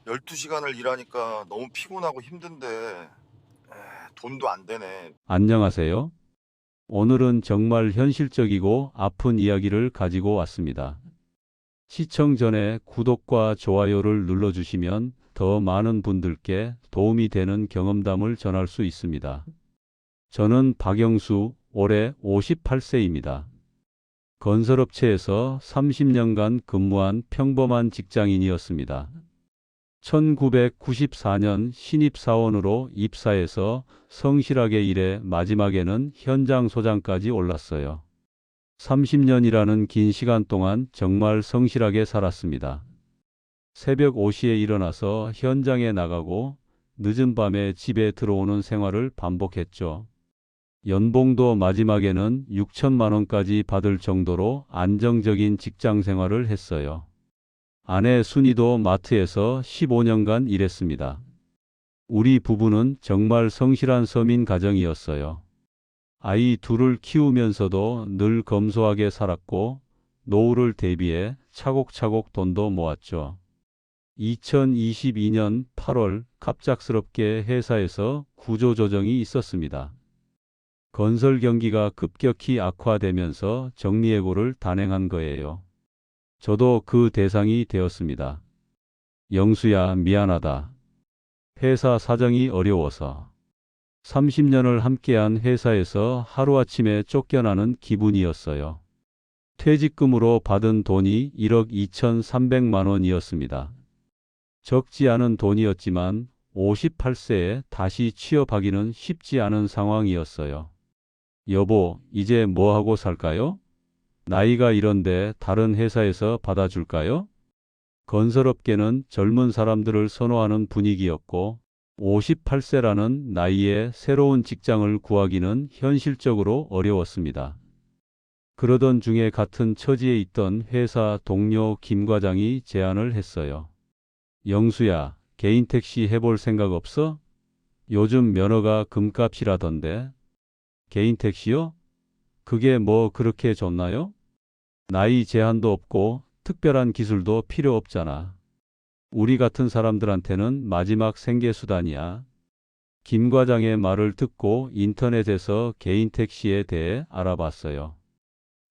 12시간을 일하니까 너무 피곤하고 힘든데 돈도 안 되네. 안녕하세요. 오늘은 정말 현실적이고 아픈 이야기를 가지고 왔습니다. 시청 전에 구독과 좋아요를 눌러주시면 더 많은 분들께 도움이 되는 경험담을 전할 수 있습니다. 저는 박영수, 올해 58세입니다. 건설업체에서 30년간 근무한 평범한 직장인이었습니다. 1994년 신입사원으로 입사해서 성실하게 일해 마지막에는 현장 소장까지 올랐어요. 30년이라는 긴 시간 동안 정말 성실하게 살았습니다. 새벽 5시에 일어나서 현장에 나가고 늦은 밤에 집에 들어오는 생활을 반복했죠. 연봉도 마지막에는 6천만 원까지 받을 정도로 안정적인 직장 생활을 했어요. 아내 순이도 마트에서 15년간 일했습니다. 우리 부부는 정말 성실한 서민 가정이었어요. 아이 둘을 키우면서도 늘 검소하게 살았고 노후를 대비해 차곡차곡 돈도 모았죠. 2022년 8월 갑작스럽게 회사에서 구조조정이 있었습니다. 건설 경기가 급격히 악화되면서 정리해고를 단행한 거예요. 저도 그 대상이 되었습니다. 영수야, 미안하다. 회사 사정이 어려워서. 30년을 함께한 회사에서 하루아침에 쫓겨나는 기분이었어요. 퇴직금으로 받은 돈이 1억 2,300만 원이었습니다. 적지 않은 돈이었지만 58세에 다시 취업하기는 쉽지 않은 상황이었어요. 여보, 이제 뭐 하고 살까요? 나이가 이런데 다른 회사에서 받아줄까요? 건설업계는 젊은 사람들을 선호하는 분위기였고 58세라는 나이에 새로운 직장을 구하기는 현실적으로 어려웠습니다. 그러던 중에 같은 처지에 있던 회사 동료 김 과장이 제안을 했어요. 영수야, 개인 택시 해볼 생각 없어? 요즘 면허가 금값이라던데. 개인 택시요? 그게 뭐 그렇게 좋나요? 나이 제한도 없고 특별한 기술도 필요 없잖아. 우리 같은 사람들한테는 마지막 생계수단이야. 김 과장의 말을 듣고 인터넷에서 개인 택시에 대해 알아봤어요.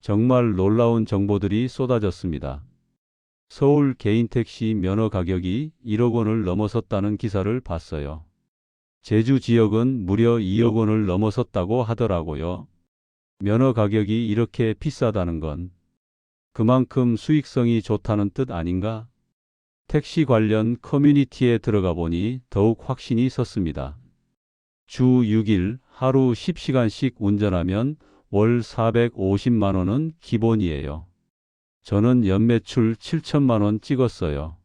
정말 놀라운 정보들이 쏟아졌습니다. 서울 개인 택시 면허 가격이 1억 원을 넘어섰다는 기사를 봤어요. 제주 지역은 무려 2억 원을 넘어섰다고 하더라고요. 면허 가격이 이렇게 비싸다는 건 그만큼 수익성이 좋다는 뜻 아닌가? 택시 관련 커뮤니티에 들어가 보니 더욱 확신이 섰습니다. 주 6일 하루 10시간씩 운전하면 월 450만 원은 기본이에요. 저는 연매출 7천만 원 찍었어요.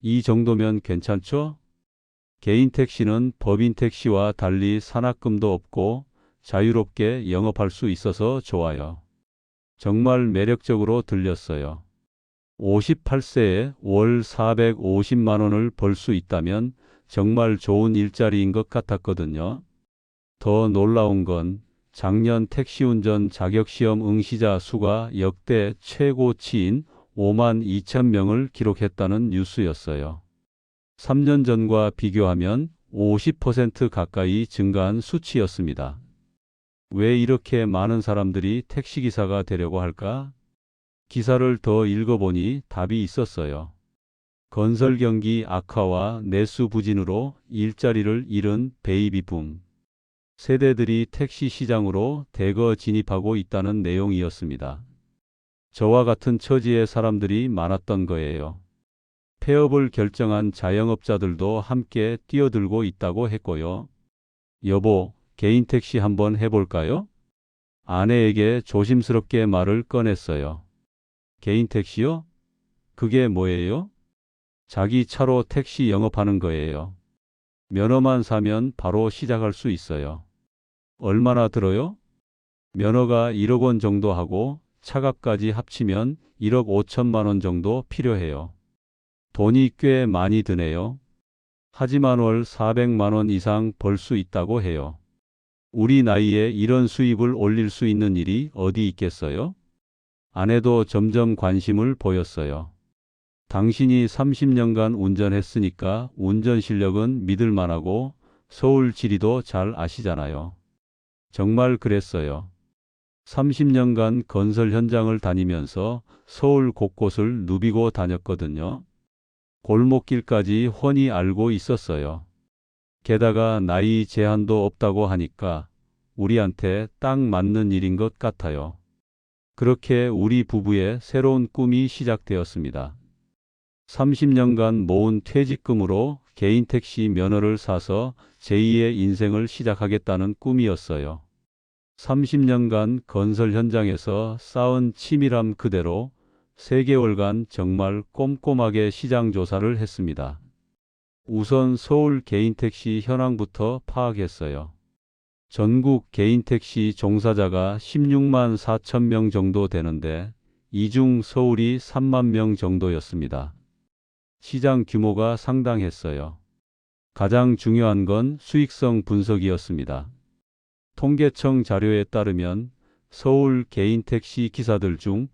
이 정도면 괜찮죠? 개인 택시는 법인 택시와 달리 산학금도 없고 자유롭게 영업할 수 있어서 좋아요. 정말 매력적으로 들렸어요. 58세에 월 450만 원을 벌 수 있다면 정말 좋은 일자리인 것 같았거든요. 더 놀라운 건 작년 택시운전 자격시험 응시자 수가 역대 최고치인 5만 2천 명을 기록했다는 뉴스였어요. 3년 전과 비교하면 50% 가까이 증가한 수치였습니다. 왜 이렇게 많은 사람들이 택시기사가 되려고 할까? 기사를 더 읽어보니 답이 있었어요. 건설 경기 악화와 내수 부진으로 일자리를 잃은 베이비붐. 세대들이 택시 시장으로 대거 진입하고 있다는 내용이었습니다. 저와 같은 처지의 사람들이 많았던 거예요. 폐업을 결정한 자영업자들도 함께 뛰어들고 있다고 했고요. 여보, 개인 택시 한번 해볼까요? 아내에게 조심스럽게 말을 꺼냈어요. 개인 택시요? 그게 뭐예요? 자기 차로 택시 영업하는 거예요. 면허만 사면 바로 시작할 수 있어요. 얼마나 들어요? 면허가 1억 원 정도 하고 차값까지 합치면 1억 5천만 원 정도 필요해요. 돈이 꽤 많이 드네요. 하지만 월 400만 원 이상 벌 수 있다고 해요. 우리 나이에 이런 수입을 올릴 수 있는 일이 어디 있겠어요? 아내도 점점 관심을 보였어요. 당신이 30년간 운전했으니까 운전 실력은 믿을 만하고 서울 지리도 잘 아시잖아요. 정말 그랬어요. 30년간 건설 현장을 다니면서 서울 곳곳을 누비고 다녔거든요. 골목길까지 훤히 알고 있었어요. 게다가 나이 제한도 없다고 하니까 우리한테 딱 맞는 일인 것 같아요. 그렇게 우리 부부의 새로운 꿈이 시작되었습니다. 30년간 모은 퇴직금으로 개인 택시 면허를 사서 제2의 인생을 시작하겠다는 꿈이었어요. 30년간 건설 현장에서 쌓은 치밀함 그대로 3개월간 정말 꼼꼼하게 시장 조사를 했습니다. 우선 서울 개인택시 현황부터 파악했어요. 전국 개인택시 종사자가 16만 4천 명 정도 되는데 이 중 서울이 3만 명 정도였습니다. 시장 규모가 상당했어요. 가장 중요한 건 수익성 분석이었습니다. 통계청 자료에 따르면 서울 개인택시 기사들 중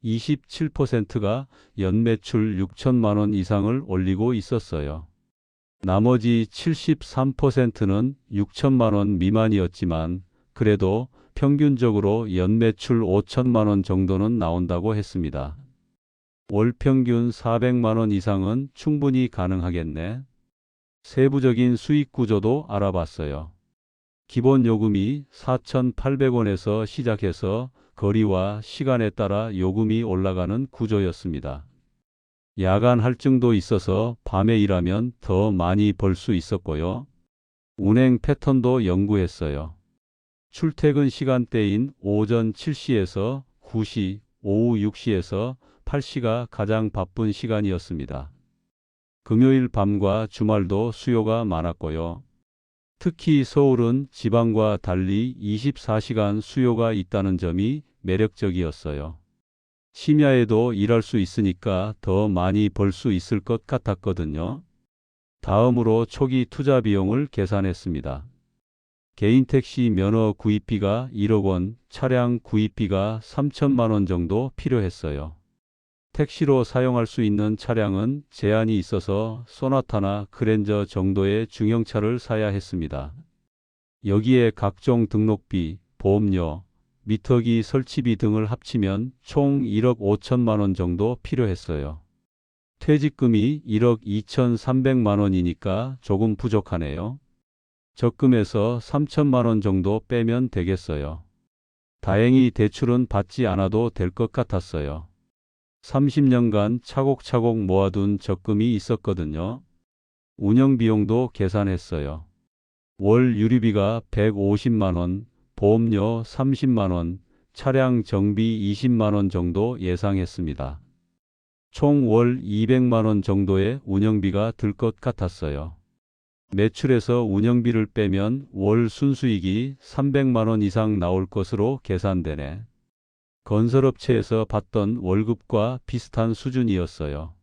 27%가 연매출 6천만 원 이상을 올리고 있었어요. 나머지 73%는 6천만 원 미만이었지만 그래도 평균적으로 연매출 5천만 원 정도는 나온다고 했습니다. 월 평균 400만 원 이상은 충분히 가능하겠네. 세부적인 수익 구조도 알아봤어요. 기본 요금이 4,800원에서 시작해서 거리와 시간에 따라 요금이 올라가는 구조였습니다. 야간 할증도 있어서 밤에 일하면 더 많이 벌 수 있었고요. 운행 패턴도 연구했어요. 출퇴근 시간대인 오전 7시에서 9시, 오후 6시에서 8시가 가장 바쁜 시간이었습니다. 금요일 밤과 주말도 수요가 많았고요. 특히 서울은 지방과 달리 24시간 수요가 있다는 점이 매력적이었어요. 심야에도 일할 수 있으니까 더 많이 벌 수 있을 것 같았거든요. 다음으로 초기 투자 비용을 계산했습니다. 개인 택시 면허 구입비가 1억 원, 차량 구입비가 3천만 원 정도 필요했어요. 택시로 사용할 수 있는 차량은 제한이 있어서 소나타나 그랜저 정도의 중형차를 사야 했습니다. 여기에 각종 등록비, 보험료, 미터기 설치비 등을 합치면 총 1억 5천만 원 정도 필요했어요. 퇴직금이 1억 2,300만 원이니까 조금 부족하네요. 적금에서 3천만 원 정도 빼면 되겠어요. 다행히 대출은 받지 않아도 될 것 같았어요. 30년간 차곡차곡 모아둔 적금이 있었거든요. 운영비용도 계산했어요. 월 유류비가 150만 원, 보험료 30만 원, 차량 정비 20만 원 정도 예상했습니다. 총 월 200만 원 정도의 운영비가 들 것 같았어요. 매출에서 운영비를 빼면 월 순수익이 300만 원 이상 나올 것으로 계산되네. 건설업체에서 받던 월급과 비슷한 수준이었어요.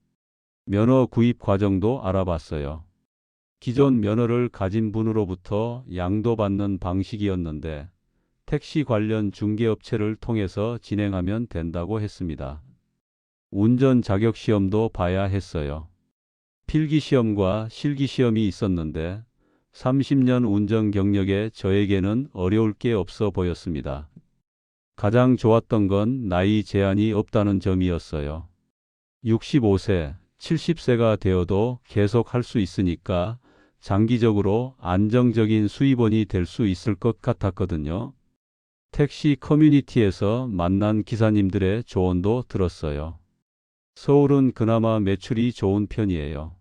면허 구입 과정도 알아봤어요. 기존 면허를 가진 분으로부터 양도받는 방식이었는데 택시 관련 중개업체를 통해서 진행하면 된다고 했습니다. 운전 자격 시험도 봐야 했어요. 필기 시험과 실기 시험이 있었는데 30년 운전 경력에 저에게는 어려울 게 없어 보였습니다. 가장 좋았던 건 나이 제한이 없다는 점이었어요. 65세, 70세가 되어도 계속 할 수 있으니까 장기적으로 안정적인 수입원이 될 수 있을 것 같았거든요. 택시 커뮤니티에서 만난 기사님들의 조언도 들었어요. 서울은 그나마 매출이 좋은 편이에요.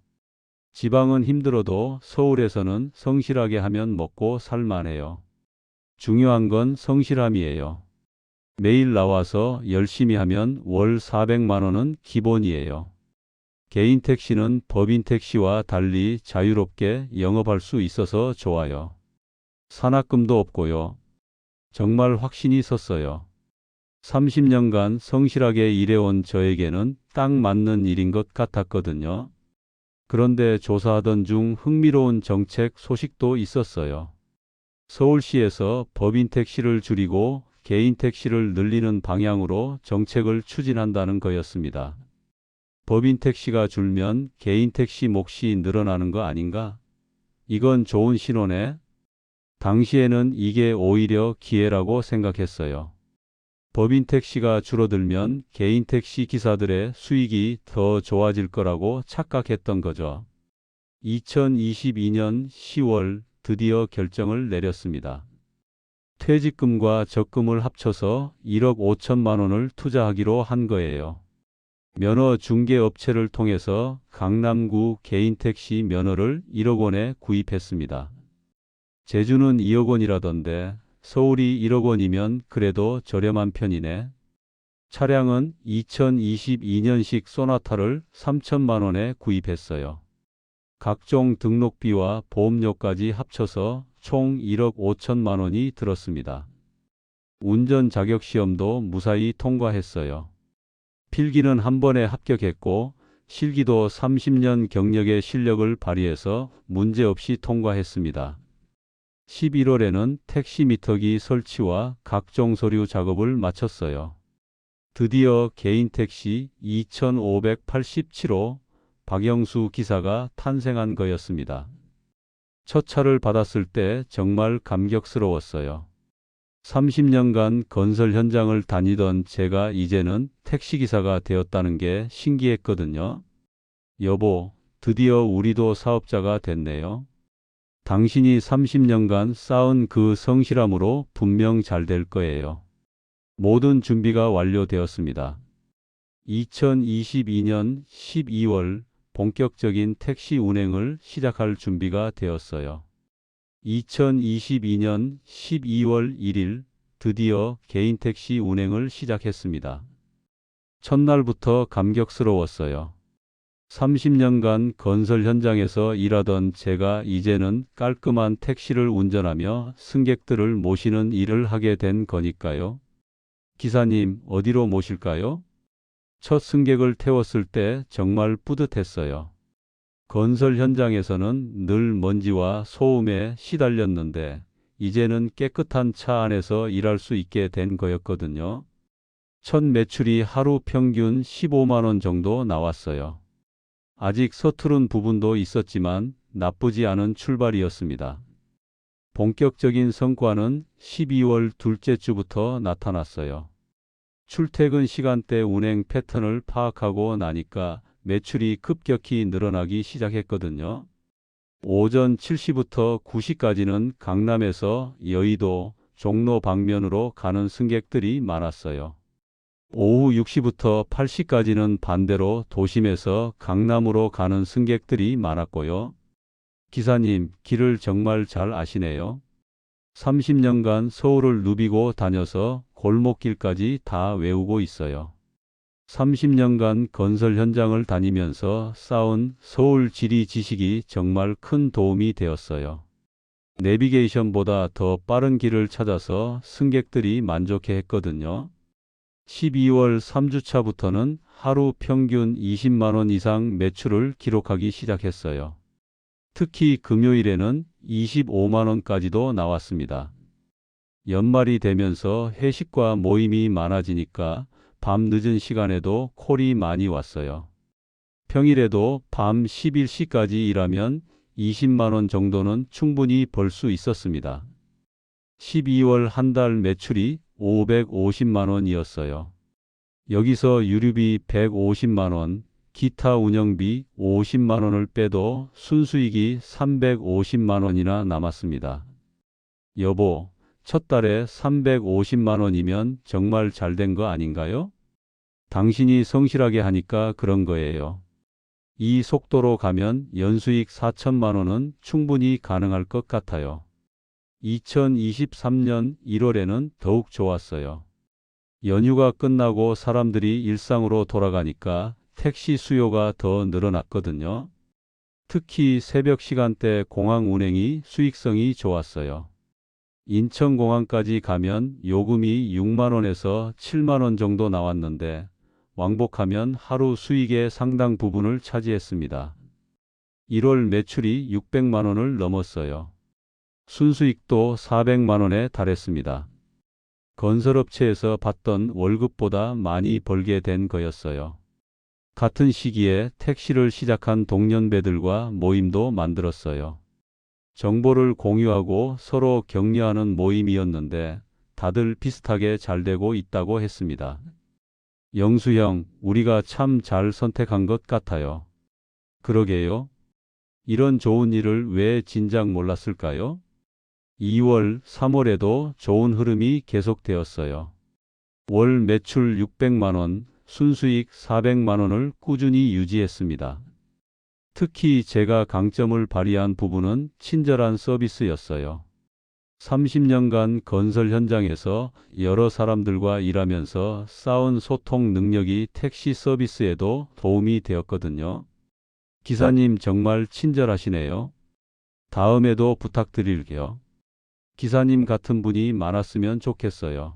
지방은 힘들어도 서울에서는 성실하게 하면 먹고 살만해요. 중요한 건 성실함이에요. 매일 나와서 열심히 하면 월 400만 원은 기본이에요. 개인 택시는 법인 택시와 달리 자유롭게 영업할 수 있어서 좋아요. 산학금도 없고요. 정말 확신이 섰어요. 30년간 성실하게 일해온 저에게는 딱 맞는 일인 것 같았거든요. 그런데 조사하던 중 흥미로운 정책 소식도 있었어요. 서울시에서 법인 택시를 줄이고 개인 택시를 늘리는 방향으로 정책을 추진한다는 거였습니다. 법인 택시가 줄면 개인 택시 몫이 늘어나는 거 아닌가? 이건 좋은 신호네. 당시에는 이게 오히려 기회라고 생각했어요. 법인 택시가 줄어들면 개인 택시 기사들의 수익이 더 좋아질 거라고 착각했던 거죠. 2022년 10월 드디어 결정을 내렸습니다. 퇴직금과 적금을 합쳐서 1억 5천만 원을 투자하기로 한 거예요. 면허 중개업체를 통해서 강남구 개인 택시 면허를 1억 원에 구입했습니다. 제주는 2억 원이라던데 서울이 1억 원이면 그래도 저렴한 편이네. 차량은 2022년식 소나타를 3천만 원에 구입했어요. 각종 등록비와 보험료까지 합쳐서 총 1억 5천만 원이 들었습니다. 운전 자격 시험도 무사히 통과했어요. 필기는 한 번에 합격했고 실기도 30년 경력의 실력을 발휘해서 문제없이 통과했습니다. 11월에는 택시 미터기 설치와 각종 서류 작업을 마쳤어요. 드디어 개인 택시 2587호 박영수 기사가 탄생한 거였습니다. 첫 차를 받았을 때 정말 감격스러웠어요. 30년간 건설 현장을 다니던 제가 이제는 택시기사가 되었다는 게 신기했거든요. 여보, 드디어 우리도 사업자가 됐네요. 당신이 30년간 쌓은 그 성실함으로 분명 잘 될 거예요. 모든 준비가 완료되었습니다. 2022년 12월 본격적인 택시 운행을 시작할 준비가 되었어요. 2022년 12월 1일 드디어 개인 택시 운행을 시작했습니다. 첫날부터 감격스러웠어요. 30년간 건설 현장에서 일하던 제가 이제는 깔끔한 택시를 운전하며 승객들을 모시는 일을 하게 된 거니까요. 기사님, 어디로 모실까요? 첫 승객을 태웠을 때 정말 뿌듯했어요. 건설 현장에서는 늘 먼지와 소음에 시달렸는데 이제는 깨끗한 차 안에서 일할 수 있게 된 거였거든요. 첫 매출이 하루 평균 15만 원 정도 나왔어요. 아직 서투른 부분도 있었지만 나쁘지 않은 출발이었습니다. 본격적인 성과는 12월 둘째 주부터 나타났어요. 출퇴근 시간대 운행 패턴을 파악하고 나니까 매출이 급격히 늘어나기 시작했거든요. 오전 7시부터 9시까지는 강남에서 여의도, 종로 방면으로 가는 승객들이 많았어요. 오후 6시부터 8시까지는 반대로 도심에서 강남으로 가는 승객들이 많았고요. 기사님, 길을 정말 잘 아시네요. 30년간 서울을 누비고 다녀서 골목길까지 다 외우고 있어요. 30년간 건설 현장을 다니면서 쌓은 서울 지리 지식이 정말 큰 도움이 되었어요. 내비게이션보다 더 빠른 길을 찾아서 승객들이 만족해 했거든요. 12월 3주차부터는 하루 평균 20만 원 이상 매출을 기록하기 시작했어요. 특히 금요일에는 25만 원까지도 나왔습니다. 연말이 되면서 회식과 모임이 많아지니까 밤 늦은 시간에도 콜이 많이 왔어요. 평일에도 밤 11시까지 일하면 20만 원 정도는 충분히 벌 수 있었습니다. 12월 한 달 매출이 550만 원이었어요. 여기서 유류비 150만 원, 기타 운영비 50만 원을 빼도 순수익이 350만 원이나 남았습니다. 여보, 첫 달에 350만 원이면 정말 잘 된 거 아닌가요? 당신이 성실하게 하니까 그런 거예요. 이 속도로 가면 연수익 4천만 원은 충분히 가능할 것 같아요. 2023년 1월에는 더욱 좋았어요. 연휴가 끝나고 사람들이 일상으로 돌아가니까 택시 수요가 더 늘어났거든요. 특히 새벽 시간대 공항 운행이 수익성이 좋았어요. 인천공항까지 가면 요금이 6만 원에서 7만 원 정도 나왔는데 왕복하면 하루 수익의 상당 부분을 차지했습니다. 1월 매출이 600만 원을 넘었어요. 순수익도 400만 원에 달했습니다. 건설업체에서 받던 월급보다 많이 벌게 된 거였어요. 같은 시기에 택시를 시작한 동년배들과 모임도 만들었어요. 정보를 공유하고 서로 격려하는 모임이었는데 다들 비슷하게 잘 되고 있다고 했습니다. 영수 형, 우리가 참 잘 선택한 것 같아요. 그러게요. 이런 좋은 일을 왜 진작 몰랐을까요? 2월, 3월에도 좋은 흐름이 계속되었어요. 월 매출 600만 원, 순수익 400만 원을 꾸준히 유지했습니다. 특히 제가 강점을 발휘한 부분은 친절한 서비스였어요. 30년간 건설 현장에서 여러 사람들과 일하면서 쌓은 소통 능력이 택시 서비스에도 도움이 되었거든요. 기사님 정말 친절하시네요. 다음에도 부탁드릴게요. 기사님 같은 분이 많았으면 좋겠어요.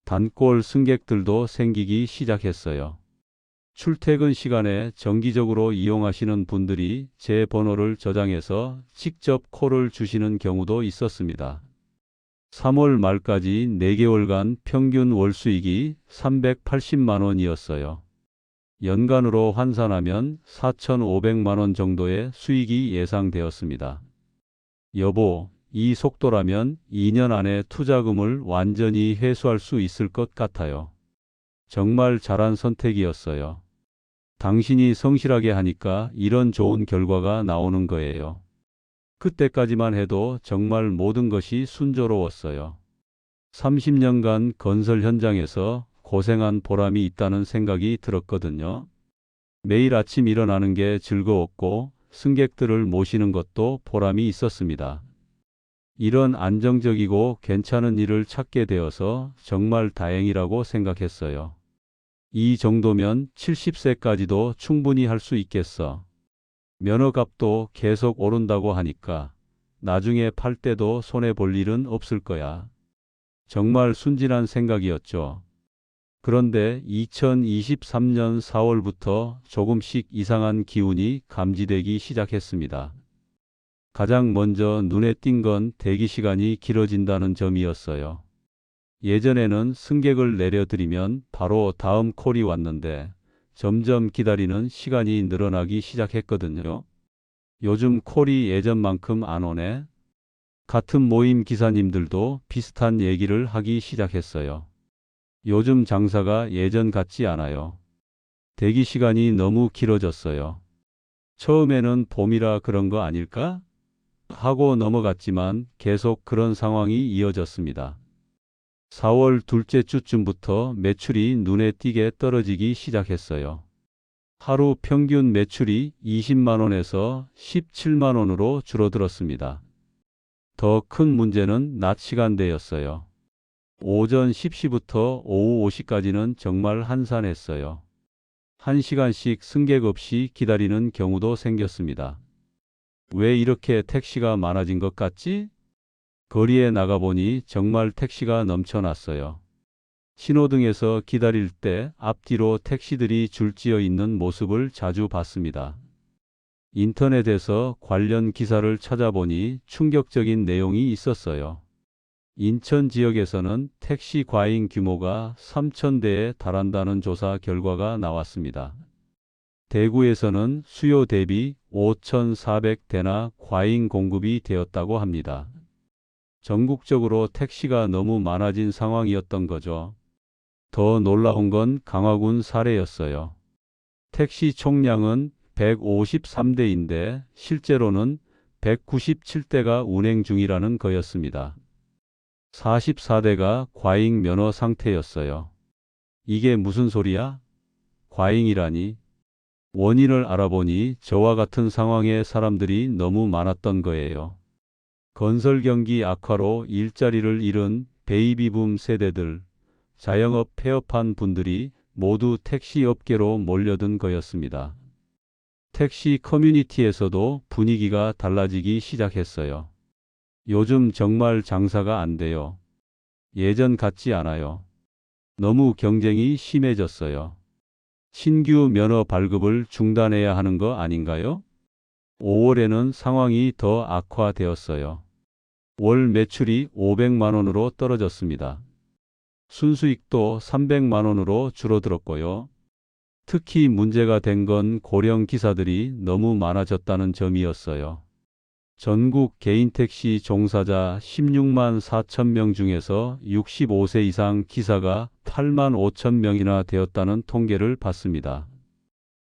단골 승객들도 생기기 시작했어요. 출퇴근 시간에 정기적으로 이용하시는 분들이 제 번호를 저장해서 직접 콜을 주시는 경우도 있었습니다. 3월 말까지 4개월간 평균 월 수익이 380만 원이었어요. 연간으로 환산하면 4,500만 원 정도의 수익이 예상되었습니다. 여보, 이 속도라면 2년 안에 투자금을 완전히 회수할 수 있을 것 같아요. 정말 잘한 선택이었어요. 당신이 성실하게 하니까 이런 좋은 결과가 나오는 거예요. 그때까지만 해도 정말 모든 것이 순조로웠어요. 30년간 건설 현장에서 고생한 보람이 있다는 생각이 들었거든요. 매일 아침 일어나는 게 즐거웠고 승객들을 모시는 것도 보람이 있었습니다. 이런 안정적이고 괜찮은 일을 찾게 되어서 정말 다행이라고 생각했어요. 이 정도면 70세까지도 충분히 할 수 있겠어. 면허값도 계속 오른다고 하니까 나중에 팔 때도 손해 볼 일은 없을 거야. 정말 순진한 생각이었죠. 그런데 2023년 4월부터 조금씩 이상한 기운이 감지되기 시작했습니다. 가장 먼저 눈에 띈 건 대기 시간이 길어진다는 점이었어요. 예전에는 승객을 내려드리면 바로 다음 콜이 왔는데 점점 기다리는 시간이 늘어나기 시작했거든요. 요즘 콜이 예전만큼 안 오네. 같은 모임 기사님들도 비슷한 얘기를 하기 시작했어요. 요즘 장사가 예전 같지 않아요. 대기 시간이 너무 길어졌어요. 처음에는 봄이라 그런 거 아닐까? 하고 넘어갔지만 계속 그런 상황이 이어졌습니다. 4월 둘째 주쯤부터 매출이 눈에 띄게 떨어지기 시작했어요. 하루 평균 매출이 20만 원에서 17만 원으로 줄어들었습니다. 더 큰 문제는 낮 시간대였어요. 오전 10시부터 오후 5시까지는 정말 한산했어요. 1시간씩 승객 없이 기다리는 경우도 생겼습니다. 왜 이렇게 택시가 많아진 것 같지? 거리에 나가보니 정말 택시가 넘쳐났어요. 신호등에서 기다릴 때 앞뒤로 택시들이 줄지어 있는 모습을 자주 봤습니다. 인터넷에서 관련 기사를 찾아보니 충격적인 내용이 있었어요. 인천 지역에서는 택시 과잉 규모가 3,000대에 달한다는 조사 결과가 나왔습니다. 대구에서는 수요 대비 5,400대나 과잉 공급이 되었다고 합니다. 전국적으로 택시가 너무 많아진 상황이었던 거죠. 더 놀라운 건 강화군 사례였어요. 택시 총량은 153대인데 실제로는 197대가 운행 중이라는 거였습니다. 44대가 과잉 면허 상태였어요. 이게 무슨 소리야? 과잉이라니. 원인을 알아보니 저와 같은 상황의 사람들이 너무 많았던 거예요. 건설 경기 악화로 일자리를 잃은 베이비붐 세대들, 자영업 폐업한 분들이 모두 택시 업계로 몰려든 거였습니다. 택시 커뮤니티에서도 분위기가 달라지기 시작했어요. 요즘 정말 장사가 안 돼요. 예전 같지 않아요. 너무 경쟁이 심해졌어요. 신규 면허 발급을 중단해야 하는 거 아닌가요? 5월에는 상황이 더 악화되었어요. 월 매출이 500만 원으로 떨어졌습니다. 순수익도 300만 원으로 줄어들었고요. 특히 문제가 된 건 고령 기사들이 너무 많아졌다는 점이었어요. 전국 개인 택시 종사자 16만 4천 명 중에서 65세 이상 기사가 8만 5천 명이나 되었다는 통계를 봤습니다.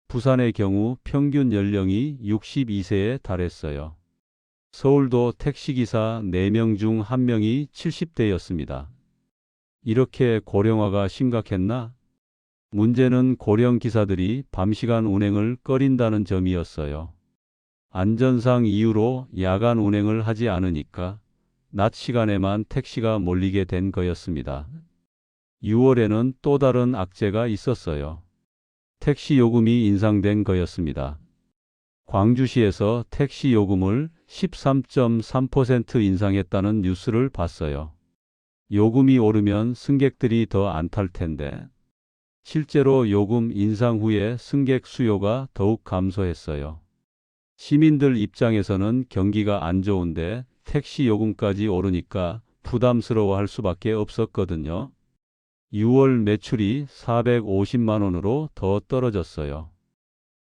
부산의 경우 평균 연령이 62세에 달했어요. 서울도 택시기사 4명 중 1명이 70대였습니다. 이렇게 고령화가 심각했나? 문제는 고령 기사들이 밤시간 운행을 꺼린다는 점이었어요. 안전상 이유로 야간 운행을 하지 않으니까 낮 시간에만 택시가 몰리게 된 거였습니다. 6월에는 또 다른 악재가 있었어요. 택시 요금이 인상된 거였습니다. 광주시에서 택시 요금을 13.3% 인상했다는 뉴스를 봤어요. 요금이 오르면 승객들이 더 안 탈 텐데. 실제로 요금 인상 후에 승객 수요가 더욱 감소했어요. 시민들 입장에서는 경기가 안 좋은데 택시 요금까지 오르니까 부담스러워할 수밖에 없었거든요. 6월 매출이 450만 원으로 더 떨어졌어요.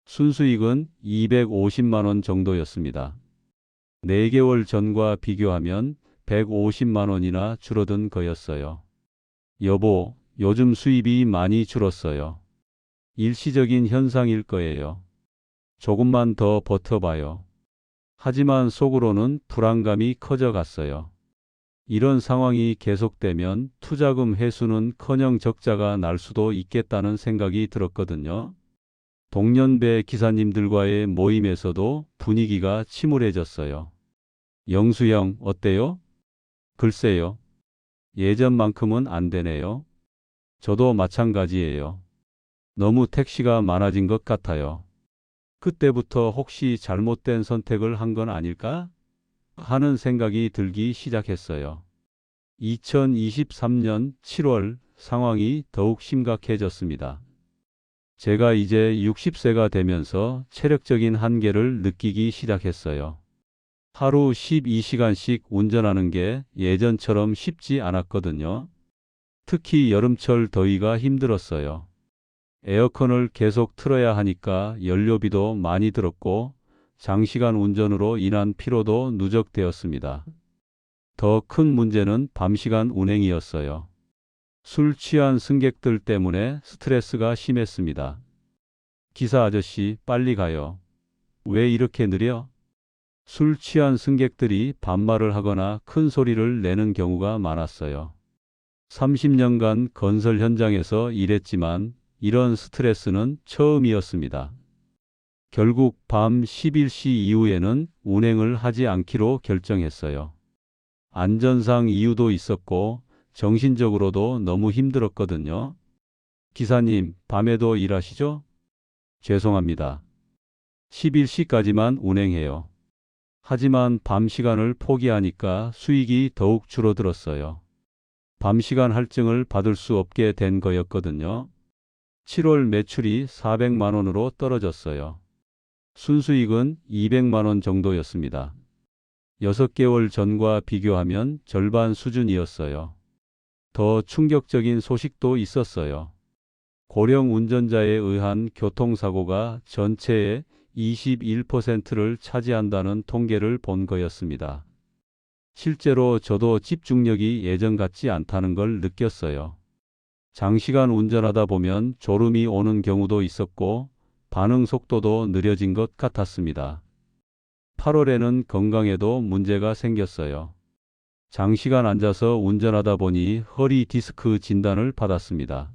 순수익은 250만 원 정도였습니다. 4개월 전과 비교하면 150만 원이나 줄어든 거였어요. 여보, 요즘 수입이 많이 줄었어요. 일시적인 현상일 거예요. 조금만 더 버텨봐요. 하지만 속으로는 불안감이 커져갔어요. 이런 상황이 계속되면 투자금 회수는커녕 적자가 날 수도 있겠다는 생각이 들었거든요. 동년배 기사님들과의 모임에서도 분위기가 침울해졌어요. 영수형, 어때요? 글쎄요. 예전만큼은 안 되네요. 저도 마찬가지예요. 너무 택시가 많아진 것 같아요. 그때부터 혹시 잘못된 선택을 한 건 아닐까? 하는 생각이 들기 시작했어요. 2023년 7월 상황이 더욱 심각해졌습니다. 제가 이제 60세가 되면서 체력적인 한계를 느끼기 시작했어요. 하루 12시간씩 운전하는 게 예전처럼 쉽지 않았거든요. 특히 여름철 더위가 힘들었어요. 에어컨을 계속 틀어야 하니까 연료비도 많이 들었고 장시간 운전으로 인한 피로도 누적되었습니다. 더 큰 문제는 밤시간 운행이었어요. 술 취한 승객들 때문에 스트레스가 심했습니다. 기사 아저씨, 빨리 가요. 왜 이렇게 느려? 술 취한 승객들이 반말을 하거나 큰 소리를 내는 경우가 많았어요. 30년간 건설 현장에서 일했지만 이런 스트레스는 처음이었습니다. 결국 밤 11시 이후에는 운행을 하지 않기로 결정했어요. 안전상 이유도 있었고 정신적으로도 너무 힘들었거든요. 기사님, 밤에도 일하시죠? 죄송합니다. 11시까지만 운행해요. 하지만 밤 시간을 포기하니까 수익이 더욱 줄어들었어요. 밤시간 할증을 받을 수 없게 된 거였거든요. 7월 매출이 400만 원으로 떨어졌어요. 순수익은 200만 원 정도였습니다. 6개월 전과 비교하면 절반 수준이었어요. 더 충격적인 소식도 있었어요. 고령 운전자에 의한 교통사고가 전체의 21%를 차지한다는 통계를 본 거였습니다. 실제로 저도 집중력이 예전 같지 않다는 걸 느꼈어요. 장시간 운전하다 보면 졸음이 오는 경우도 있었고 반응 속도도 느려진 것 같았습니다. 8월에는 건강에도 문제가 생겼어요. 장시간 앉아서 운전하다 보니 허리 디스크 진단을 받았습니다.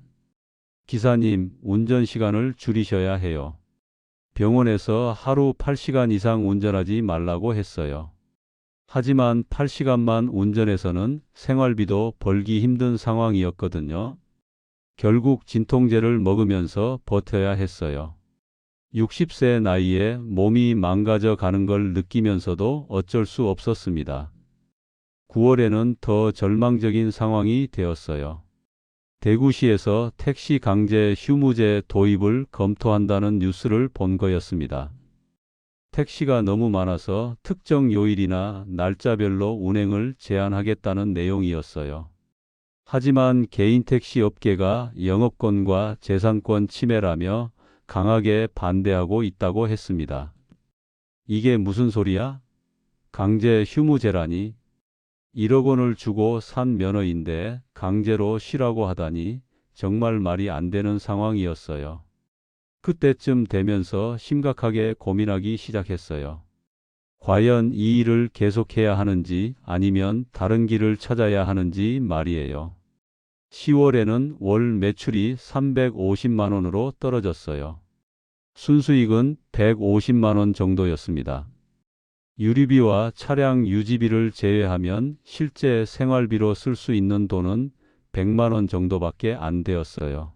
기사님, 운전 시간을 줄이셔야 해요. 병원에서 하루 8시간 이상 운전하지 말라고 했어요. 하지만 8시간만 운전해서는 생활비도 벌기 힘든 상황이었거든요. 결국 진통제를 먹으면서 버텨야 했어요. 60세 나이에 몸이 망가져 가는 걸 느끼면서도 어쩔 수 없었습니다. 9월에는 더 절망적인 상황이 되었어요. 대구시에서 택시 강제 휴무제 도입을 검토한다는 뉴스를 본 거였습니다. 택시가 너무 많아서 특정 요일이나 날짜별로 운행을 제한하겠다는 내용이었어요. 하지만 개인 택시 업계가 영업권과 재산권 침해라며 강하게 반대하고 있다고 했습니다. 이게 무슨 소리야? 강제 휴무제라니? 1억 원을 주고 산 면허인데 강제로 쉬라고 하다니 정말 말이 안 되는 상황이었어요. 그때쯤 되면서 심각하게 고민하기 시작했어요. 과연 이 일을 계속해야 하는지 아니면 다른 길을 찾아야 하는지 말이에요. 10월에는 월 매출이 350만 원으로 떨어졌어요. 순수익은 150만 원 정도였습니다. 유리비와 차량 유지비를 제외하면 실제 생활비로 쓸 수 있는 돈은 100만 원 정도밖에 안 되었어요.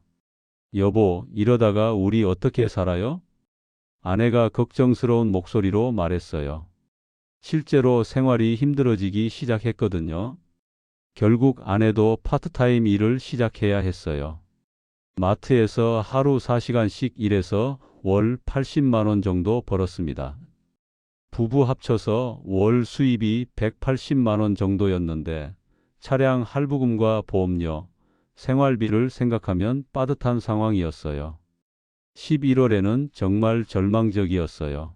여보, 이러다가 우리 어떻게 살아요? 아내가 걱정스러운 목소리로 말했어요. 실제로 생활이 힘들어지기 시작했거든요. 결국 아내도 파트타임 일을 시작해야 했어요. 마트에서 하루 4시간씩 일해서 월 80만 원 정도 벌었습니다. 부부 합쳐서 월 수입이 180만 원 정도였는데 차량 할부금과 보험료, 생활비를 생각하면 빠듯한 상황이었어요. 11월에는 정말 절망적이었어요.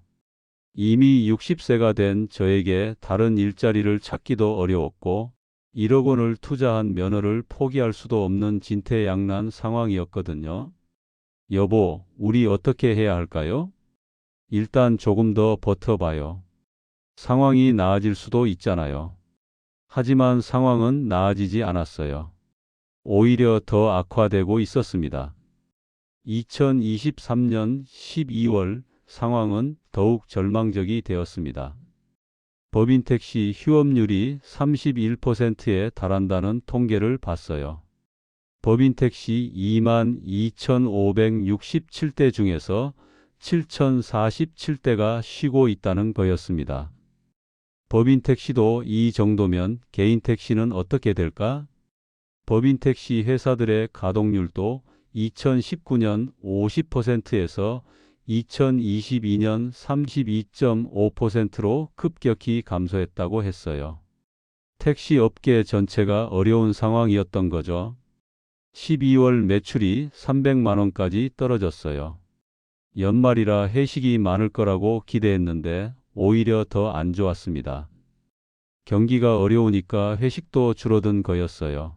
이미 60세가 된 저에게 다른 일자리를 찾기도 어려웠고 1억 원을 투자한 면허를 포기할 수도 없는 진퇴양난 상황이었거든요. 여보, 우리 어떻게 해야 할까요? 일단 조금 더 버텨봐요. 상황이 나아질 수도 있잖아요. 하지만 상황은 나아지지 않았어요. 오히려 더 악화되고 있었습니다. 2023년 12월 상황은 더욱 절망적이 되었습니다. 법인택시 휴업률이 31%에 달한다는 통계를 봤어요. 법인택시 22,567대 중에서 7,047대가 쉬고 있다는 거였습니다. 법인택시도 이 정도면 개인택시는 어떻게 될까? 법인택시 회사들의 가동률도 2019년 50%에서 2022년 32.5%로 급격히 감소했다고 했어요. 택시 업계 전체가 어려운 상황이었던 거죠. 12월 매출이 300만 원까지 떨어졌어요. 연말이라 회식이 많을 거라고 기대했는데 오히려 더 안 좋았습니다. 경기가 어려우니까 회식도 줄어든 거였어요.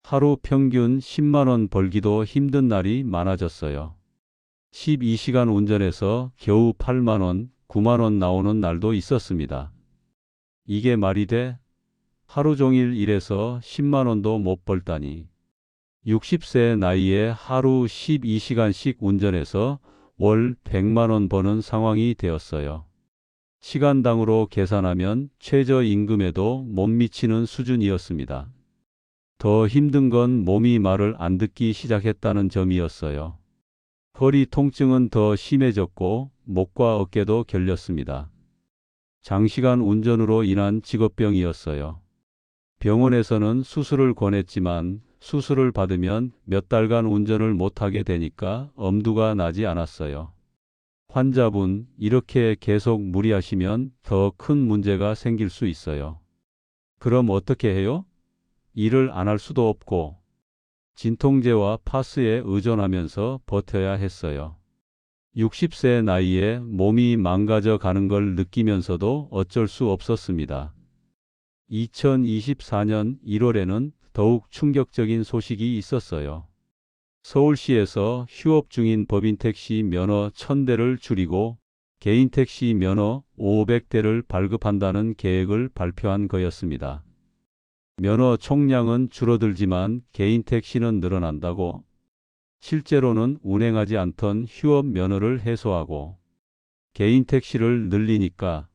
하루 평균 10만 원 벌기도 힘든 날이 많아졌어요. 12시간 운전해서 겨우 8만 원, 9만 원 나오는 날도 있었습니다. 이게 말이 돼? 하루 종일 일해서 10만 원도 못 벌다니. 60세 나이에 하루 12시간씩 운전해서 월 100만 원 버는 상황이 되었어요. 시간당으로 계산하면 최저임금에도 못 미치는 수준이었습니다. 더 힘든 건 몸이 말을 안 듣기 시작했다는 점이었어요. 허리 통증은 더 심해졌고 목과 어깨도 결렸습니다. 장시간 운전으로 인한 직업병이었어요. 병원에서는 수술을 권했지만 수술을 받으면 몇 달간 운전을 못하게 되니까 엄두가 나지 않았어요. 환자분, 이렇게 계속 무리하시면 더 큰 문제가 생길 수 있어요. 그럼 어떻게 해요? 일을 안 할 수도 없고 진통제와 파스에 의존하면서 버텨야 했어요. 60세 나이에 몸이 망가져 가는 걸 느끼면서도 어쩔 수 없었습니다. 2024년 1월에는 더욱 충격적인 소식이 있었어요. 서울시에서 휴업 중인 법인택시 면허 1000대를 줄이고 개인택시 면허 500대를 발급한다는 계획을 발표한 거였습니다. 면허 총량은 줄어들지만 개인택시는 늘어난다고? 실제로는 운행하지 않던 휴업 면허를 해소하고 개인택시를 늘리니까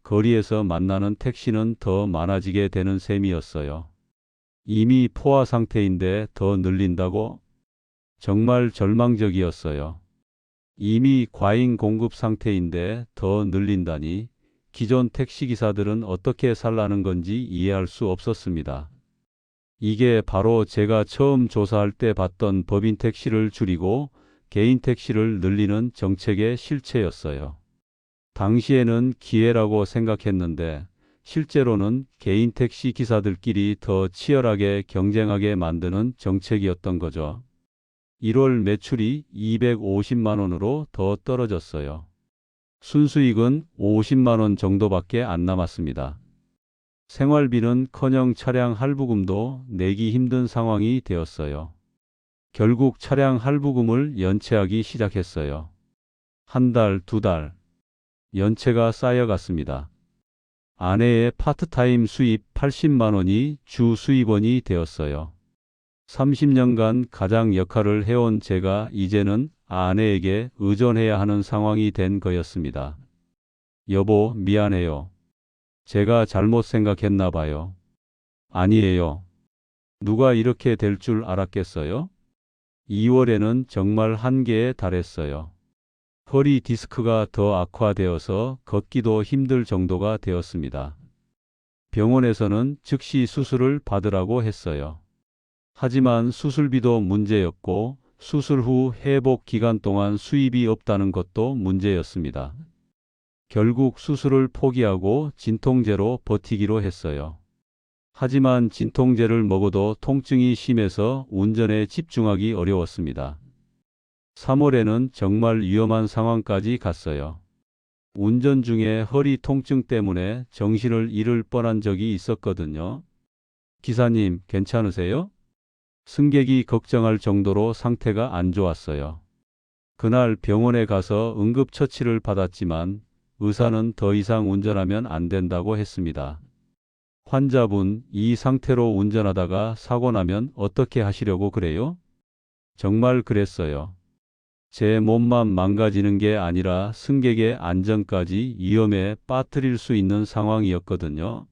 거리에서 만나는 택시는 더 많아지게 되는 셈이었어요. 이미 포화 상태인데 더 늘린다고? 정말 절망적이었어요. 이미 과잉 공급 상태인데 더 늘린다니 기존 택시기사들은 어떻게 살라는 건지 이해할 수 없었습니다. 이게 바로 제가 처음 조사할 때 봤던 법인 택시를 줄이고 개인 택시를 늘리는 정책의 실체였어요. 당시에는 기회라고 생각했는데 실제로는 개인 택시 기사들끼리 더 치열하게 경쟁하게 만드는 정책이었던 거죠. 1월 매출이 250만 원으로 더 떨어졌어요. 순수익은 50만 원 정도밖에 안 남았습니다. 생활비는커녕 차량 할부금도 내기 힘든 상황이 되었어요. 결국 차량 할부금을 연체하기 시작했어요. 한 달, 두 달, 연체가 쌓여갔습니다. 아내의 파트타임 수입 80만 원이 주 수입원이 되었어요. 30년간 가장 역할을 해온 제가 이제는 아내에게 의존해야 하는 상황이 된 거였습니다. 여보, 미안해요. 제가 잘못 생각했나 봐요. 아니에요. 누가 이렇게 될 줄 알았겠어요? 2월에는 정말 한계에 달했어요. 허리 디스크가 더 악화되어서 걷기도 힘들 정도가 되었습니다. 병원에서는 즉시 수술을 받으라고 했어요. 하지만 수술비도 문제였고 수술 후 회복 기간 동안 수입이 없다는 것도 문제였습니다. 결국 수술을 포기하고 진통제로 버티기로 했어요. 하지만 진통제를 먹어도 통증이 심해서 운전에 집중하기 어려웠습니다. 3월에는 정말 위험한 상황까지 갔어요. 운전 중에 허리 통증 때문에 정신을 잃을 뻔한 적이 있었거든요. 기사님, 괜찮으세요? 승객이 걱정할 정도로 상태가 안 좋았어요. 그날 병원에 가서 응급처치를 받았지만 의사는 더 이상 운전하면 안 된다고 했습니다. 환자분, 이 상태로 운전하다가 사고 나면 어떻게 하시려고 그래요? 정말 그랬어요. 제 몸만 망가지는 게 아니라 승객의 안전까지 위험에 빠뜨릴 수 있는 상황이었거든요.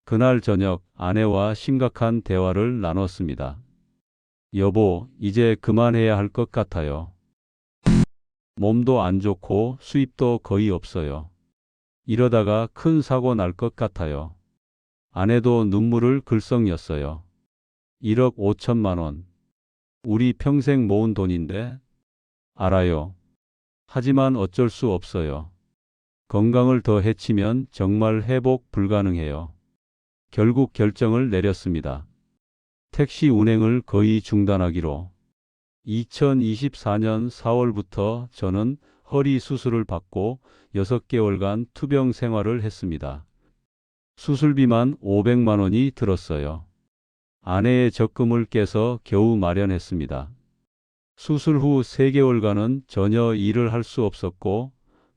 그날 저녁 아내와 심각한 대화를 나눴습니다. 여보, 이제 그만해야 할 것 같아요. 몸도 안 좋고 수입도 거의 없어요. 이러다가 큰 사고 날 것 같아요. 아내도 눈물을 글썽였어요. 1억 5천만 원. 우리 평생 모은 돈인데. 알아요. 하지만 어쩔 수 없어요. 건강을 더 해치면 정말 회복 불가능해요. 결국 결정을 내렸습니다. 택시 운행을 거의 중단하기로. 2024년 4월부터 저는 허리 수술을 받고 6개월간 투병 생활을 했습니다. 수술비만 500만 원이 들었어요. 아내의 적금을 깨서 겨우 마련했습니다. 수술 후 3개월간은 전혀 일을 할 수 없었고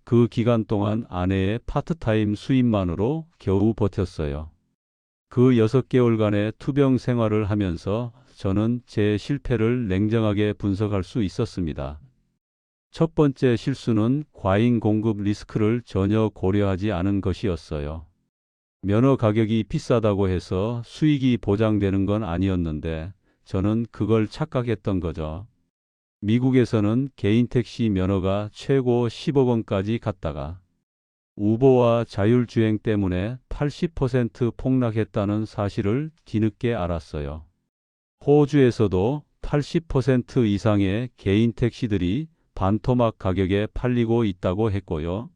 그 기간 동안 아내의 파트타임 수입만으로 겨우 버텼어요. 그 6개월간의 투병 생활을 하면서 저는 제 실패를 냉정하게 분석할 수 있었습니다. 첫 번째 실수는 과잉 공급 리스크를 전혀 고려하지 않은 것이었어요. 면허 가격이 비싸다고 해서 수익이 보장되는 건 아니었는데 저는 그걸 착각했던 거죠. 미국에서는 개인 택시 면허가 최고 10억 원까지 갔다가 우버와 자율주행 때문에 80% 폭락했다는 사실을 뒤늦게 알았어요. 호주에서도 80% 이상의 개인 택시들이 반토막 가격에 팔리고 있다고 했고요.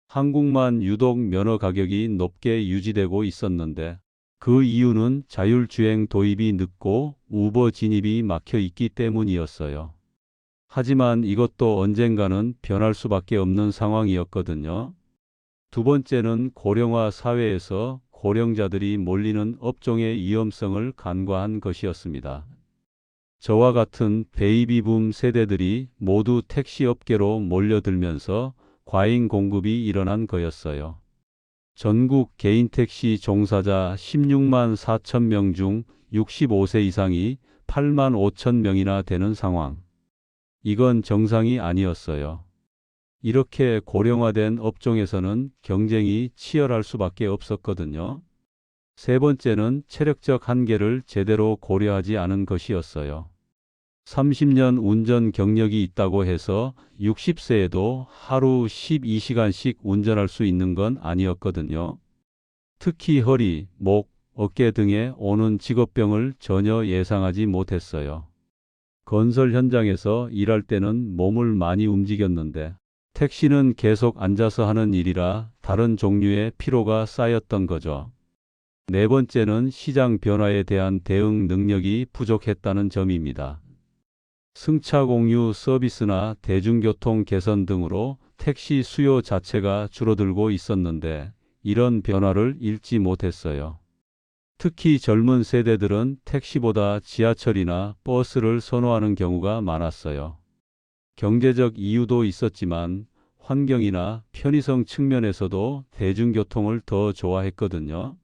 한국만 유독 면허 가격이 높게 유지되고 있었는데 그 이유는 자율주행 도입이 늦고 우버 진입이 막혀 있기 때문이었어요. 하지만 이것도 언젠가는 변할 수밖에 없는 상황이었거든요. 두 번째는 고령화 사회에서 고령자들이 몰리는 업종의 위험성을 간과한 것이었습니다. 저와 같은 베이비붐 세대들이 모두 택시 업계로 몰려들면서 과잉 공급이 일어난 거였어요. 전국 개인 택시 종사자 16만 4천 명 중 65세 이상이 8만 5천 명이나 되는 상황. 이건 정상이 아니었어요. 이렇게 고령화된 업종에서는 경쟁이 치열할 수밖에 없었거든요. 세 번째는 체력적 한계를 제대로 고려하지 않은 것이었어요. 30년 운전 경력이 있다고 해서 60세에도 하루 12시간씩 운전할 수 있는 건 아니었거든요. 특히 허리, 목, 어깨 등에 오는 직업병을 전혀 예상하지 못했어요. 건설 현장에서 일할 때는 몸을 많이 움직였는데 택시는 계속 앉아서 하는 일이라 다른 종류의 피로가 쌓였던 거죠. 네 번째는 시장 변화에 대한 대응 능력이 부족했다는 점입니다. 승차 공유 서비스나 대중교통 개선 등으로 택시 수요 자체가 줄어들고 있었는데 이런 변화를 읽지 못했어요. 특히 젊은 세대들은 택시보다 지하철이나 버스를 선호하는 경우가 많았어요. 경제적 이유도 있었지만 환경이나 편의성 측면에서도 대중교통을 더 좋아했거든요.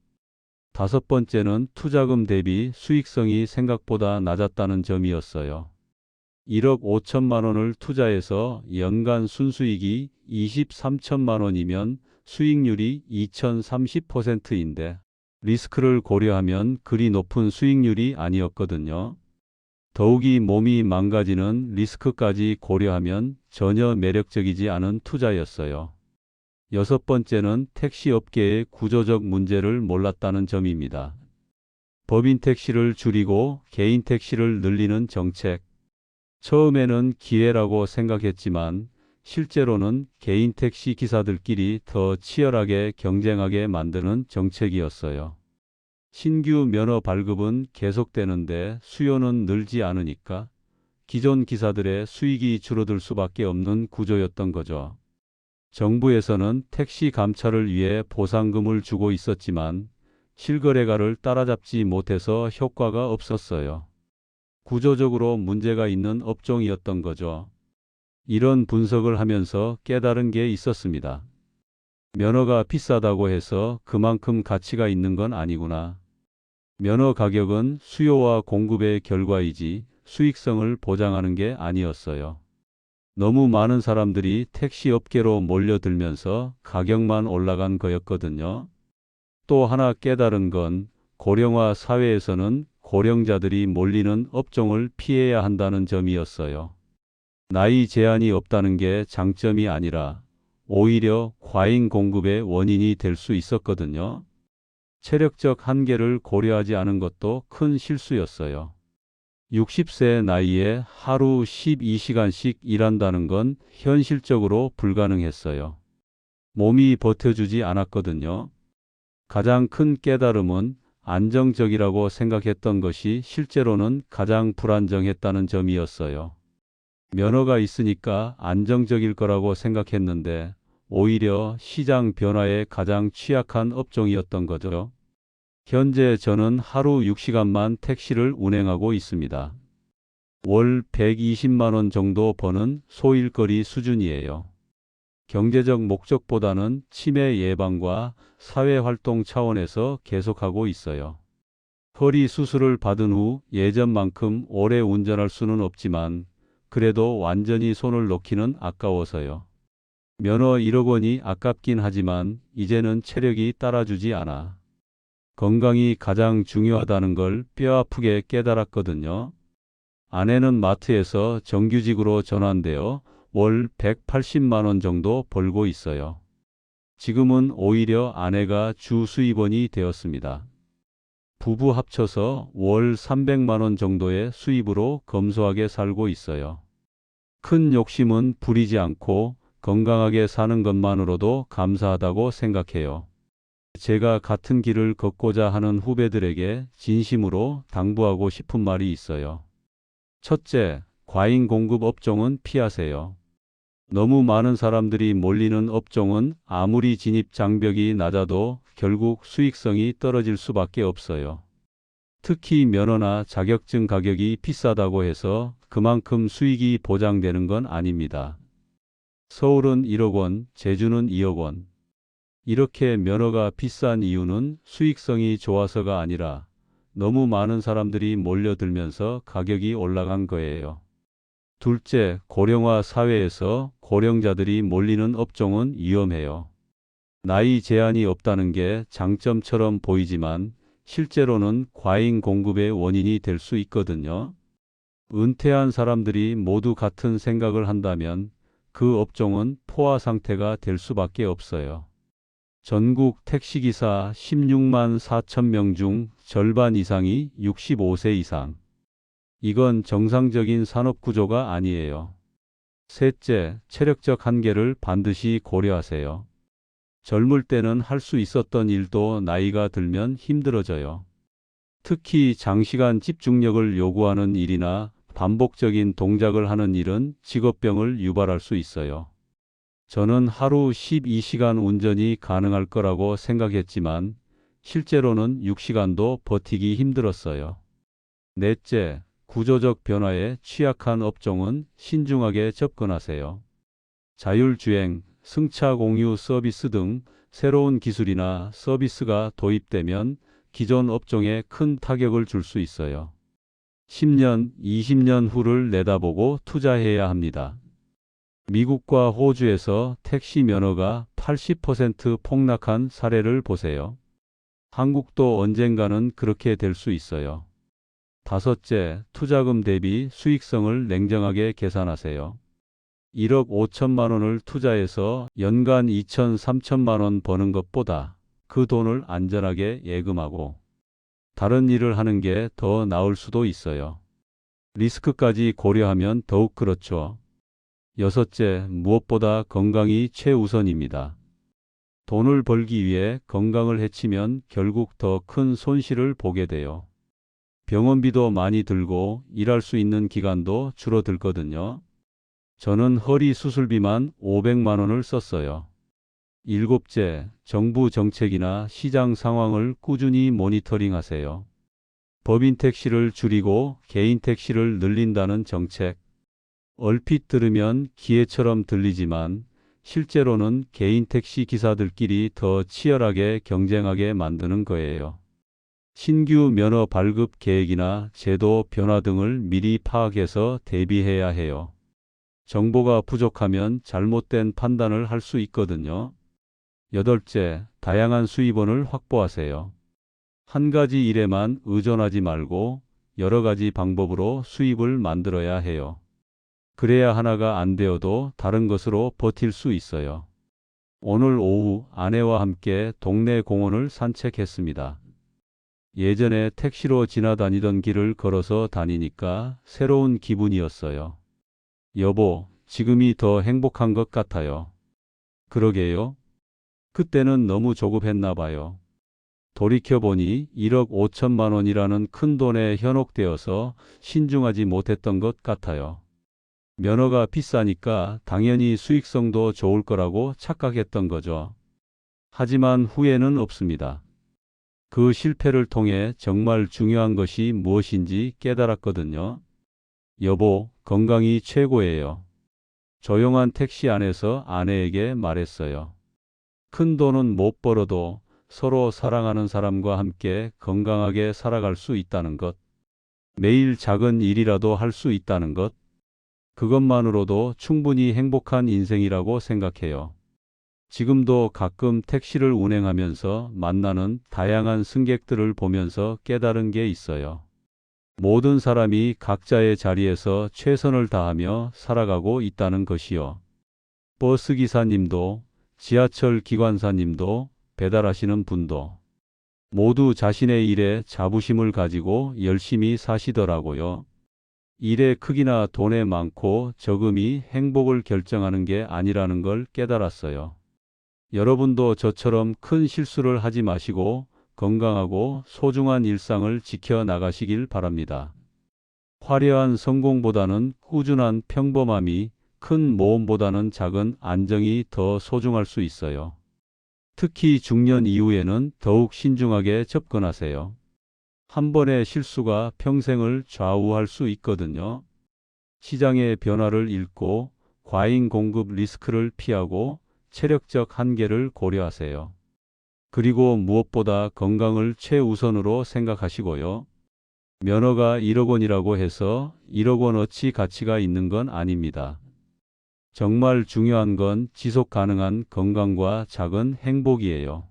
다섯 번째는 투자금 대비 수익성이 생각보다 낮았다는 점이었어요. 1억 5천만 원을 투자해서 연간 순수익이 23천만 원이면 수익률이 2030%인데 리스크를 고려하면 그리 높은 수익률이 아니었거든요. 더욱이 몸이 망가지는 리스크까지 고려하면 전혀 매력적이지 않은 투자였어요. 여섯 번째는 택시 업계의 구조적 문제를 몰랐다는 점입니다. 법인 택시를 줄이고 개인 택시를 늘리는 정책. 처음에는 기회라고 생각했지만 실제로는 개인 택시 기사들끼리 더 치열하게 경쟁하게 만드는 정책이었어요. 신규 면허 발급은 계속되는데 수요는 늘지 않으니까 기존 기사들의 수익이 줄어들 수밖에 없는 구조였던 거죠. 정부에서는 택시 감차를 위해 보상금을 주고 있었지만 실거래가를 따라잡지 못해서 효과가 없었어요. 구조적으로 문제가 있는 업종이었던 거죠. 이런 분석을 하면서 깨달은 게 있었습니다. 면허가 비싸다고 해서 그만큼 가치가 있는 건 아니구나. 면허 가격은 수요와 공급의 결과이지 수익성을 보장하는 게 아니었어요. 너무 많은 사람들이 택시 업계로 몰려들면서 가격만 올라간 거였거든요. 또 하나 깨달은 건 고령화 사회에서는 고령자들이 몰리는 업종을 피해야 한다는 점이었어요. 나이 제한이 없다는 게 장점이 아니라 오히려 과잉 공급의 원인이 될 수 있었거든요. 체력적 한계를 고려하지 않은 것도 큰 실수였어요. 60세 나이에 하루 12시간씩 일한다는 건 현실적으로 불가능했어요. 몸이 버텨주지 않았거든요. 가장 큰 깨달음은 안정적이라고 생각했던 것이 실제로는 가장 불안정했다는 점이었어요. 면허가 있으니까 안정적일 거라고 생각했는데 오히려 시장 변화에 가장 취약한 업종이었던 거죠. 현재 저는 하루 6시간만 택시를 운행하고 있습니다. 월 120만 원 정도 버는 소일거리 수준이에요. 경제적 목적보다는 치매 예방과 사회활동 차원에서 계속하고 있어요. 허리 수술을 받은 후 예전만큼 오래 운전할 수는 없지만 그래도 완전히 손을 놓기는 아까워서요. 면허 1억 원이 아깝긴 하지만 이제는 체력이 따라주지 않아. 건강이 가장 중요하다는 걸 뼈아프게 깨달았거든요. 아내는 마트에서 정규직으로 전환되어 월 180만 원 정도 벌고 있어요. 지금은 오히려 아내가 주 수입원이 되었습니다. 부부 합쳐서 월 300만 원 정도의 수입으로 검소하게 살고 있어요. 큰 욕심은 부리지 않고 건강하게 사는 것만으로도 감사하다고 생각해요. 제가 같은 길을 걷고자 하는 후배들에게 진심으로 당부하고 싶은 말이 있어요. 첫째, 과잉 공급 업종은 피하세요. 너무 많은 사람들이 몰리는 업종은 아무리 진입 장벽이 낮아도 결국 수익성이 떨어질 수밖에 없어요. 특히 면허나 자격증 가격이 비싸다고 해서 그만큼 수익이 보장되는 건 아닙니다. 서울은 1억 원, 제주는 2억 원. 이렇게 면허가 비싼 이유는 수익성이 좋아서가 아니라 너무 많은 사람들이 몰려들면서 가격이 올라간 거예요. 둘째, 고령화 사회에서 고령자들이 몰리는 업종은 위험해요. 나이 제한이 없다는 게 장점처럼 보이지만 실제로는 과잉 공급의 원인이 될 수 있거든요. 은퇴한 사람들이 모두 같은 생각을 한다면 그 업종은 포화 상태가 될 수밖에 없어요. 전국 택시기사 16만 4천 명 중 절반 이상이 65세 이상. 이건 정상적인 산업 구조가 아니에요. 셋째, 체력적 한계를 반드시 고려하세요. 젊을 때는 할 수 있었던 일도 나이가 들면 힘들어져요. 특히 장시간 집중력을 요구하는 일이나 반복적인 동작을 하는 일은 직업병을 유발할 수 있어요. 저는 하루 12시간 운전이 가능할 거라고 생각했지만 실제로는 6시간도 버티기 힘들었어요. 넷째, 구조적 변화에 취약한 업종은 신중하게 접근하세요. 자율주행, 승차 공유 서비스 등 새로운 기술이나 서비스가 도입되면 기존 업종에 큰 타격을 줄 수 있어요. 10년, 20년 후를 내다보고 투자해야 합니다. 미국과 호주에서 택시 면허가 80% 폭락한 사례를 보세요. 한국도 언젠가는 그렇게 될 수 있어요. 다섯째, 투자금 대비 수익성을 냉정하게 계산하세요. 1억 5천만 원을 투자해서 연간 2천, 3천만 원 버는 것보다 그 돈을 안전하게 예금하고 다른 일을 하는 게 더 나을 수도 있어요. 리스크까지 고려하면 더욱 그렇죠. 여섯째, 무엇보다 건강이 최우선입니다. 돈을 벌기 위해 건강을 해치면 결국 더 큰 손실을 보게 돼요. 병원비도 많이 들고 일할 수 있는 기간도 줄어들거든요. 저는 허리 수술비만 500만 원을 썼어요. 일곱째, 정부 정책이나 시장 상황을 꾸준히 모니터링하세요. 법인 택시를 줄이고 개인 택시를 늘린다는 정책. 얼핏 들으면 기회처럼 들리지만 실제로는 개인 택시 기사들끼리 더 치열하게 경쟁하게 만드는 거예요. 신규 면허 발급 계획이나 제도 변화 등을 미리 파악해서 대비해야 해요. 정보가 부족하면 잘못된 판단을 할 수 있거든요. 여덟째, 다양한 수입원을 확보하세요. 한 가지 일에만 의존하지 말고 여러 가지 방법으로 수입을 만들어야 해요. 그래야 하나가 안 되어도 다른 것으로 버틸 수 있어요. 오늘 오후 아내와 함께 동네 공원을 산책했습니다. 예전에 택시로 지나다니던 길을 걸어서 다니니까 새로운 기분이었어요. 여보, 지금이 더 행복한 것 같아요. 그러게요. 그때는 너무 조급했나 봐요. 돌이켜보니 1억 5천만 원이라는 큰 돈에 현혹되어서 신중하지 못했던 것 같아요. 면허가 비싸니까 당연히 수익성도 좋을 거라고 착각했던 거죠. 하지만 후회는 없습니다. 그 실패를 통해 정말 중요한 것이 무엇인지 깨달았거든요. 여보, 건강이 최고예요. 조용한 택시 안에서 아내에게 말했어요. 큰 돈은 못 벌어도 서로 사랑하는 사람과 함께 건강하게 살아갈 수 있다는 것. 매일 작은 일이라도 할 수 있다는 것. 그것만으로도 충분히 행복한 인생이라고 생각해요. 지금도 가끔 택시를 운행하면서 만나는 다양한 승객들을 보면서 깨달은 게 있어요. 모든 사람이 각자의 자리에서 최선을 다하며 살아가고 있다는 것이요. 버스 기사님도, 지하철 기관사님도, 배달하시는 분도 모두 자신의 일에 자부심을 가지고 열심히 사시더라고요. 일의 크기나 돈의 많고 적음이 행복을 결정하는 게 아니라는 걸 깨달았어요. 여러분도 저처럼 큰 실수를 하지 마시고 건강하고 소중한 일상을 지켜나가시길 바랍니다. 화려한 성공보다는 꾸준한 평범함이, 큰 모험보다는 작은 안정이 더 소중할 수 있어요. 특히 중년 이후에는 더욱 신중하게 접근하세요. 한 번의 실수가 평생을 좌우할 수 있거든요. 시장의 변화를 읽고 과잉 공급 리스크를 피하고 체력적 한계를 고려하세요. 그리고 무엇보다 건강을 최우선으로 생각하시고요. 면허가 1억 원이라고 해서 1억 원어치 가치가 있는 건 아닙니다. 정말 중요한 건 지속 가능한 건강과 작은 행복이에요.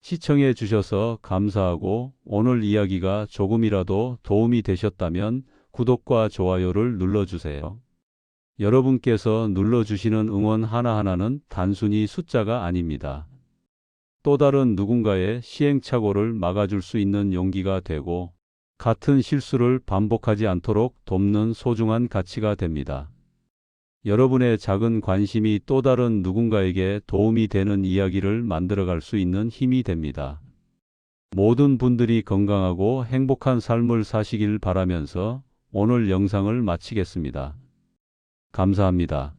시청해 주셔서 감사하고 오늘 이야기가 조금이라도 도움이 되셨다면 구독과 좋아요를 눌러주세요. 여러분께서 눌러주시는 응원 하나하나는 단순히 숫자가 아닙니다. 또 다른 누군가의 시행착오를 막아줄 수 있는 용기가 되고 같은 실수를 반복하지 않도록 돕는 소중한 가치가 됩니다. 여러분의 작은 관심이 또 다른 누군가에게 도움이 되는 이야기를 만들어갈 수 있는 힘이 됩니다. 모든 분들이 건강하고 행복한 삶을 사시길 바라면서 오늘 영상을 마치겠습니다. 감사합니다.